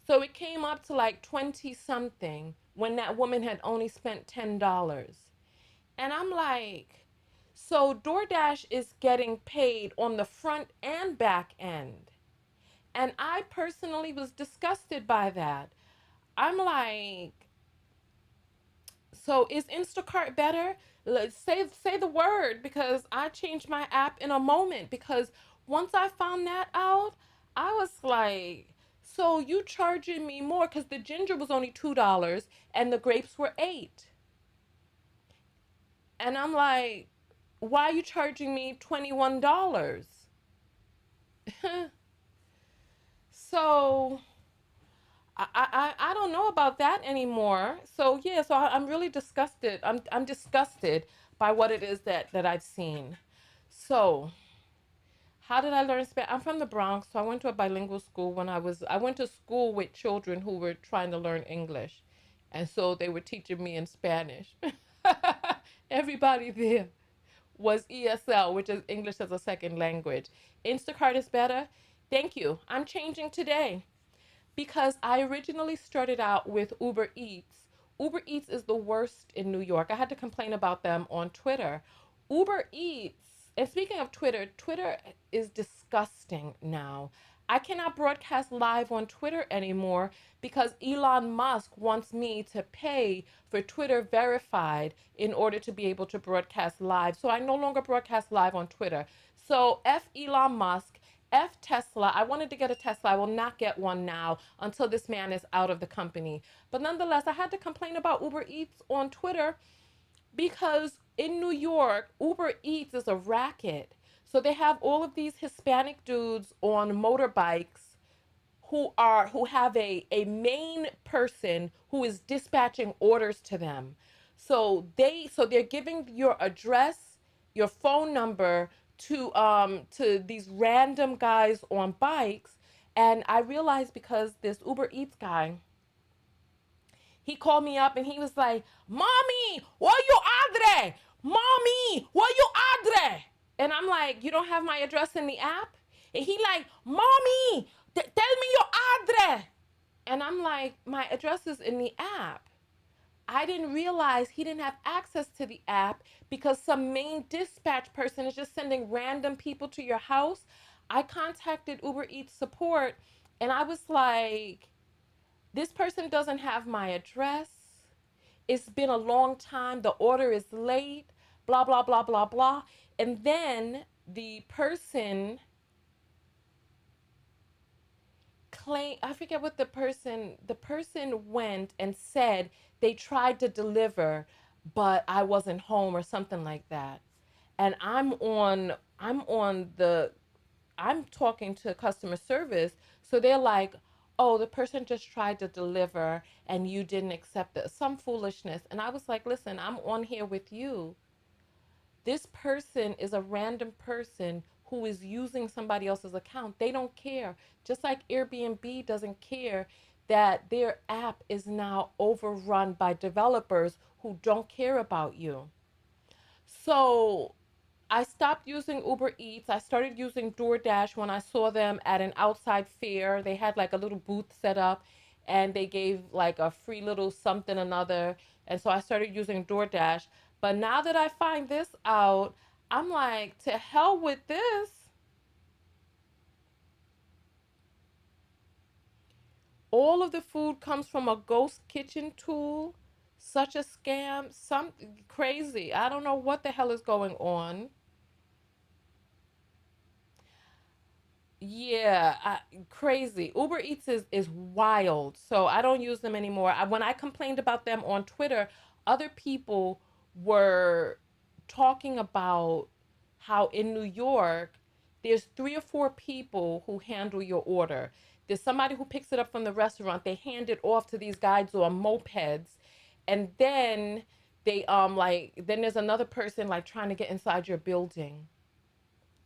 So it came up to like 20 something when that woman had only spent $10. And I'm like, so DoorDash is getting paid on the front and back end. And I personally was disgusted by that. I'm like, so is Instacart better? Let's say the word, because I changed my app in a moment, because once I found that out, I was like, so you charging me more because the ginger was only $2 and the grapes were 8. And I'm like, why are you charging me $21? So I don't know about that anymore. So yeah, so I'm really disgusted. I'm disgusted by what it is that I've seen. So how did I learn Spanish? I'm from the Bronx, so I went to a bilingual school when I went to school with children who were trying to learn English, and so they were teaching me in Spanish. Everybody there was ESL, which is English as a second language. Instacart is better. Thank you. I'm changing today because I originally started out with Uber Eats. Uber Eats is the worst in New York. I had to complain about them on Twitter. Uber Eats, and speaking of Twitter, Twitter is disgusting now. I cannot broadcast live on Twitter anymore because Elon Musk wants me to pay for Twitter verified in order to be able to broadcast live. So I no longer broadcast live on Twitter. So F Elon Musk, F Tesla. I wanted to get a Tesla. I will not get one now until this man is out of the company. But nonetheless, I had to complain about Uber Eats on Twitter because in New York, Uber Eats is a racket. So they have all of these Hispanic dudes on motorbikes who have a main person who is dispatching orders to them. So they're giving your address, your phone number to these random guys on bikes. And I realized because this Uber Eats guy, he called me up and he was like, "Mommy, what you adre? Mommy, what you adre?" And I'm like, "You don't have my address in the app?" And he like, "Mommy, tell me your address." And I'm like, "My address is in the app." I didn't realize he didn't have access to the app because some main dispatch person is just sending random people to your house. I contacted Uber Eats support and I was like, this person doesn't have my address. It's been a long time. The order is late, blah, blah, blah, blah, blah. And then I forget what the person went and said they tried to deliver, but I wasn't home or something like that. And I'm talking to customer service. So they're like, "Oh, the person just tried to deliver and you didn't accept it." Some foolishness. And I was like, "Listen, I'm on here with you. This person is a random person who is using somebody else's account. They don't care. Just like Airbnb doesn't care that their app is now overrun by developers who don't care about you." So I stopped using Uber Eats. I started using DoorDash when I saw them at an outside fair. They had like a little booth set up. and they gave like a free little something another. And so I started using DoorDash. But now that I find this out, I'm like, to hell with this. All of the food comes from a ghost kitchen tool. Such a scam. Some crazy. I don't know what the hell is going on. Yeah, crazy. Uber Eats is wild. So I don't use them anymore. When I complained about them on Twitter, other people were talking about how in New York, there's 3 or 4 people who handle your order. There's somebody who picks it up from the restaurant. They hand it off to these guys on mopeds, and then then there's another person like trying to get inside your building.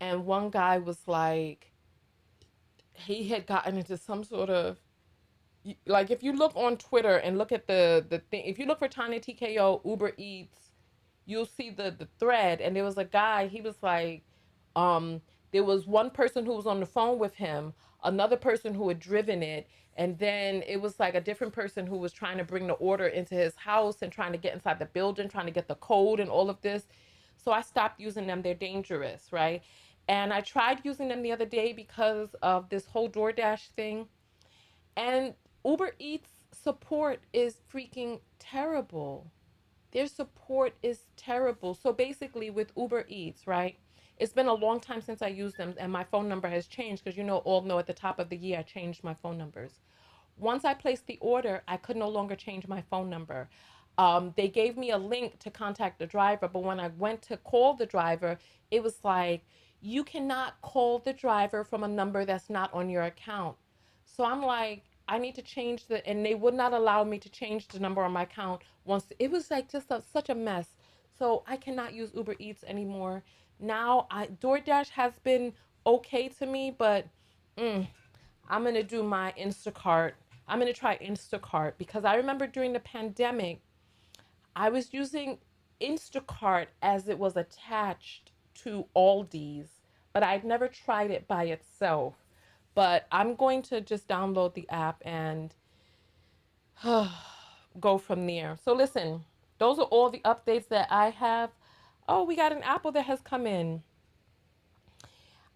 And one guy was like, he had gotten into some sort of, like, if you look on Twitter and look at the thing, if you look for Tonya TKO Uber Eats, you'll see the thread. And there was a guy, he was like, um there was one person who was on the phone with him, another person who had driven it, and then it was like a different person who was trying to bring the order into his house and trying to get inside the building, trying to get the code and all of this. So I stopped using them. They're dangerous, right? And I tried using them the other day because of this whole DoorDash thing. And Uber Eats support is freaking terrible. Their support is terrible. So basically, with Uber Eats, right? It's been a long time since I used them, and my phone number has changed because all know at the top of the year I changed my phone numbers. Once I placed the order, I could no longer change my phone number. They gave me a link to contact the driver, but when I went to call the driver, it was like, you cannot call the driver from a number that's not on your account. So I'm like, I need to change and they would not allow me to change the number on my account once. It was like just such a mess. So I cannot use Uber Eats anymore. Now, DoorDash has been okay to me, but mm, I'm going to do my Instacart. I'm going to try Instacart because I remember during the pandemic, I was using Instacart as it was attached to Aldi's, but I'd never tried it by itself. But I'm going to just download the app and go from there. So listen, those are all the updates that I have. Oh, we got an apple that has come in.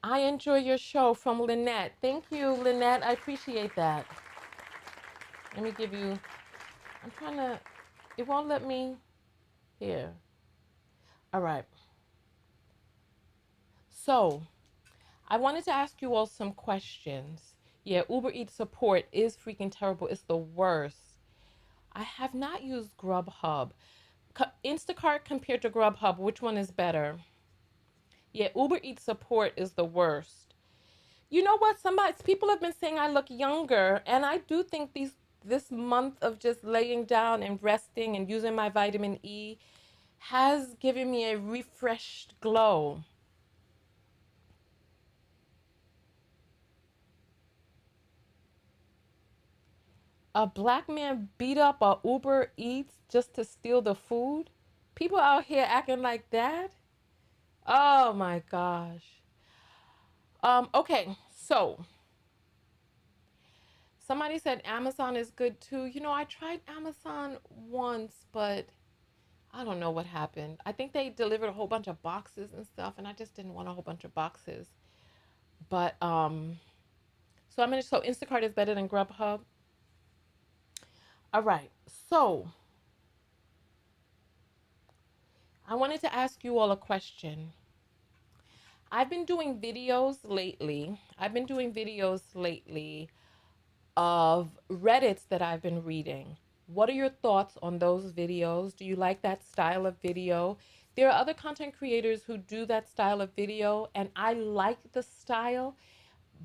I enjoy your show from Lynette. Thank you, Lynette. I appreciate that. Let me give you, I'm trying to, it won't let me, here. All right. So I wanted to ask you all some questions. Yeah, Uber Eats support is freaking terrible. It's the worst. I have not used Grubhub. Instacart compared to Grubhub, which one is better? Yeah, Uber Eats support is the worst. You know what? People have been saying I look younger, and I do think this month of just laying down and resting and using my vitamin E has given me a refreshed glow. A black man beat up a Uber Eats just to steal the food? People out here acting like that? Oh my gosh. Okay, so somebody said Amazon is good too. I tried Amazon once, but I don't know what happened. I think they delivered a whole bunch of boxes and stuff, and I just didn't want a whole bunch of boxes. But so Instacart is better than Grubhub. All right. So I wanted to ask you all a question. I've been doing videos lately. Of Reddits that I've been reading. What are your thoughts on those videos? Do you like that style of video? There are other content creators who do that style of video, and I like the style,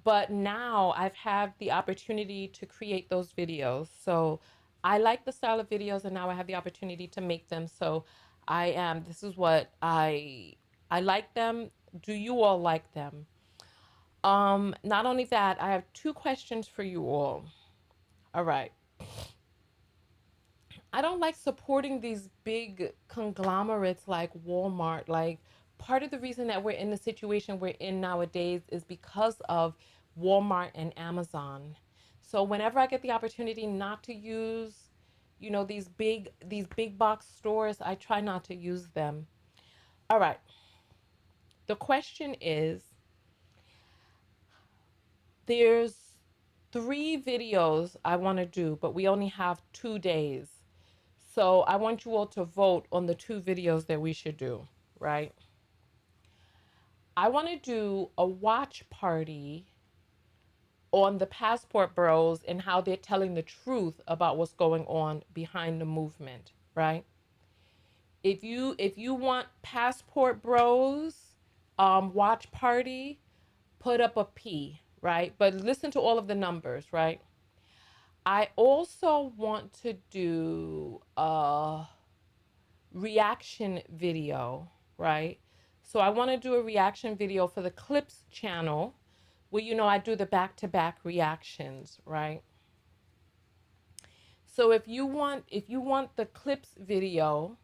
but now I've had the opportunity to create those videos. So I like the style of videos, and now I have the opportunity to make them. So this is what I like them. Do you all like them? Not only that, I have 2 questions for you all. All right. I don't like supporting these big conglomerates like Walmart. Like, part of the reason that we're in the situation we're in nowadays is because of Walmart and Amazon. So whenever I get the opportunity not to use, these big box stores, I try not to use them. All right. The question is, there's 3 videos I want to do, but we only have 2 days. So I want you all to vote on the 2 videos that we should do, right? I want to do a watch party on the Passport Bros and how they're telling the truth about what's going on behind the movement, right? If you want Passport Bros watch party, put up a P, right? But listen to all of the numbers, right? I also want to do a reaction video, right? So I want to do a reaction video for the Clips channel where I do the back-to-back reactions, right? So if you want the Clips video,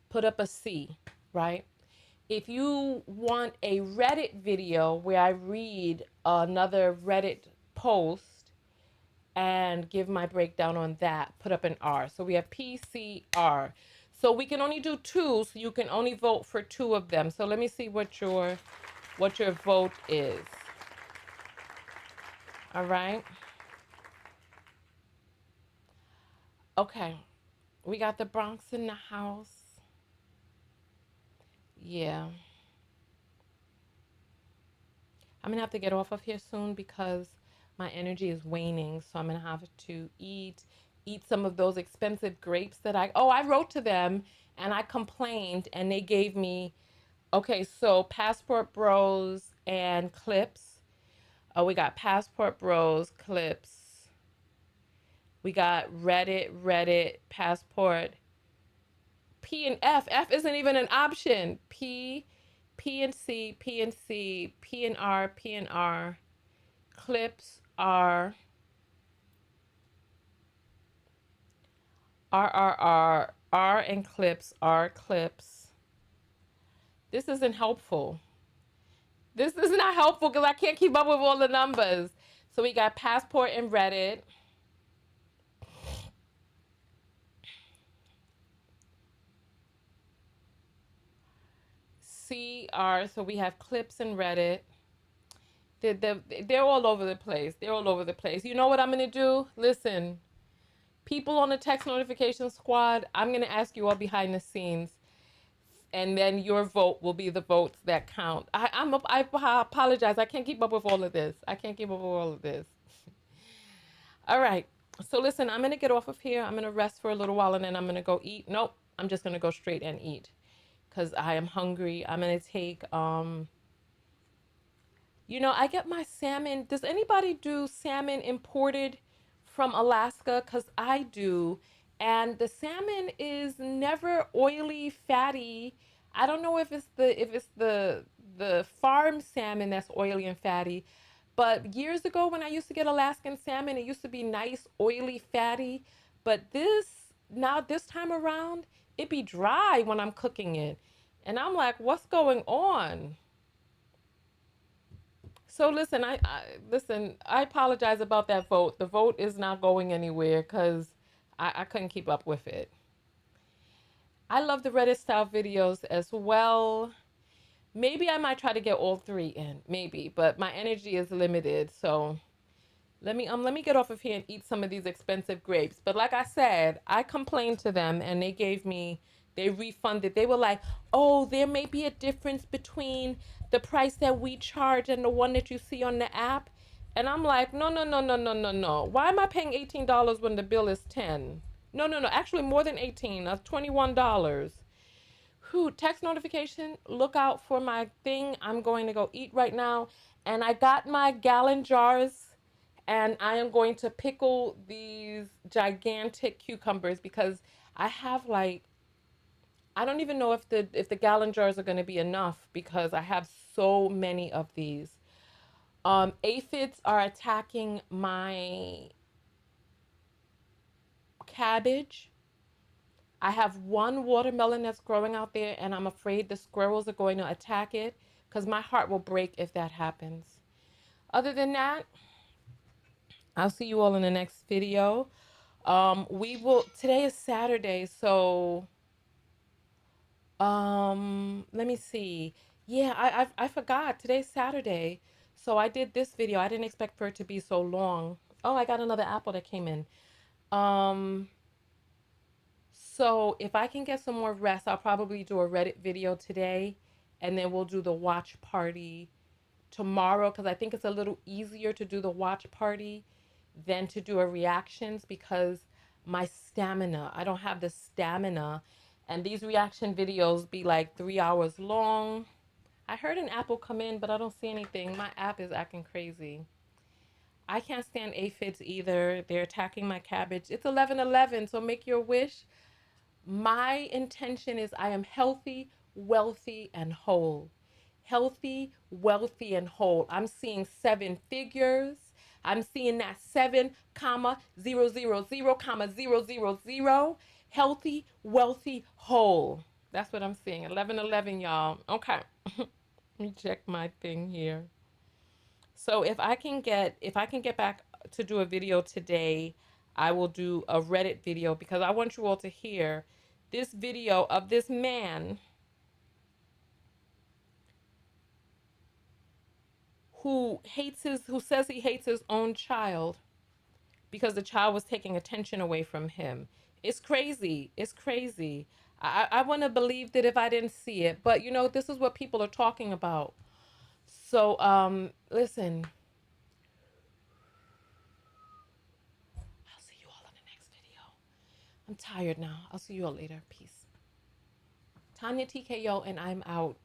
put up a C, right? If you want a Reddit video where I read another Reddit post and give my breakdown on that, put up an R. So we have PCR. So we can only do 2, so you can only vote for 2 of them. So let me see what your vote is. All right. Okay. We got the Bronx in the house. Yeah. I'm gonna have to get off of here soon because my energy is waning. So I'm gonna have to eat some of those expensive grapes that I wrote to them and I complained and they gave me. Okay, so Passport Bros and Clips. Oh, we got Passport Bros, Clips. We got Reddit, Passport. P and F. F isn't even an option. P and C, P and C, P and R, P and R. Clips are R and Clips are Clips. This isn't helpful. This is not helpful because I can't keep up with all the numbers. So we got Passport and Reddit. CR, so we have Clips and Reddit. They're all over the place. They're all over the place. You know what I'm going to do? Listen, people on the text notification squad, I'm going to ask you all behind the scenes. And then your vote will be the votes that count. I apologize. I can't keep up with all of this. I can't keep up with all of this. All right. So listen, I'm going to get off of here. I'm going to rest for a little while and then I'm going to go eat. Nope. I'm just going to go straight and eat because I am hungry. I'm going to take, I get my salmon. Does anybody do salmon imported from Alaska? Because I do. And the salmon is never oily, fatty. I don't know if it's the farm salmon that's oily and fatty. But years ago when I used to get Alaskan salmon, it used to be nice, oily, fatty. But this time around, it be dry when I'm cooking it. And I'm like, what's going on? So listen, I apologize about that vote. The vote is not going anywhere because I couldn't keep up with it. I love the Reddit style videos as well. Maybe I might try to get all 3 in, maybe, but my energy is limited. So let me get off of here and eat some of these expensive grapes. But like I said, I complained to them and they refunded. They were like, "Oh, there may be a difference between the price that we charge and the one that you see on the app." And I'm like, "No, no, no, no, no, no, no. Why am I paying $18 when the bill is 10? No, no, no. Actually more than 18. That's $21." Who text notification, look out for my thing. I'm going to go eat right now. And I got my gallon jars and I am going to pickle these gigantic cucumbers because I have like I don't even know if the gallon jars are going to be enough because I have so many of these. Aphids are attacking my cabbage. I have one watermelon that's growing out there and I'm afraid the squirrels are going to attack it because my heart will break if that happens. Other than that, I'll see you all in the next video. We will, today is Saturday, so let me see. Yeah, I forgot. Today's Saturday. So I did this video. I didn't expect for it to be so long. Oh, I got another apple that came in. Um, so if I can get some more rest, I'll probably do a Reddit video today, and then we'll do the watch party tomorrow because I think it's a little easier to do the watch party than to do a reactions because my stamina, I don't have the stamina. And these reaction videos be like 3 hours long. I heard an apple come in, but I don't see anything. My app is acting crazy. I can't stand aphids either. They're attacking my cabbage. It's 11:11, so make your wish. My intention is I am healthy, wealthy, and whole. Healthy, wealthy, and whole. I'm seeing seven figures. I'm seeing that 7,000,000,000. Healthy, wealthy, whole. That's what I'm seeing. 11:11, y'all. Okay. Let me check my thing here. So if I can get back to do a video today, I will do a Reddit video because I want you all to hear this video of this man who says he hates his own child because the child was taking attention away from him. It's crazy. It's crazy. I want to believe that if I didn't see it, but this is what people are talking about. So listen, I'll see you all in the next video. I'm tired now. I'll see you all later. Peace. Tonya TKO, and I'm out.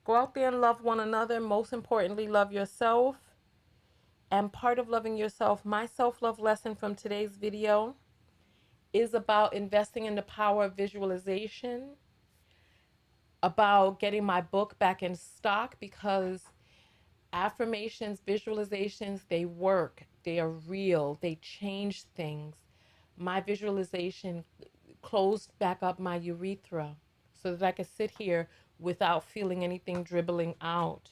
Go out there and love one another. Most importantly, love yourself. And part of loving yourself, my self-love lesson from today's video is about investing in the power of visualization, about getting my book back in stock because affirmations, visualizations, they work. They are real. They change things. My visualization closed back up my urethra so that I could sit here without feeling anything dribbling out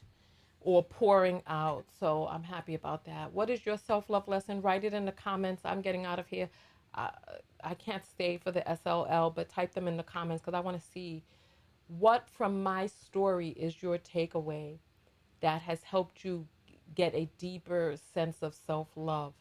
or pouring out. So I'm happy about that. What is your self-love lesson? Write it in the comments. I'm getting out of here. I, I can't stay for the SLL, but type them in the comments because I want to see what from my story is your takeaway that has helped you get a deeper sense of self-love.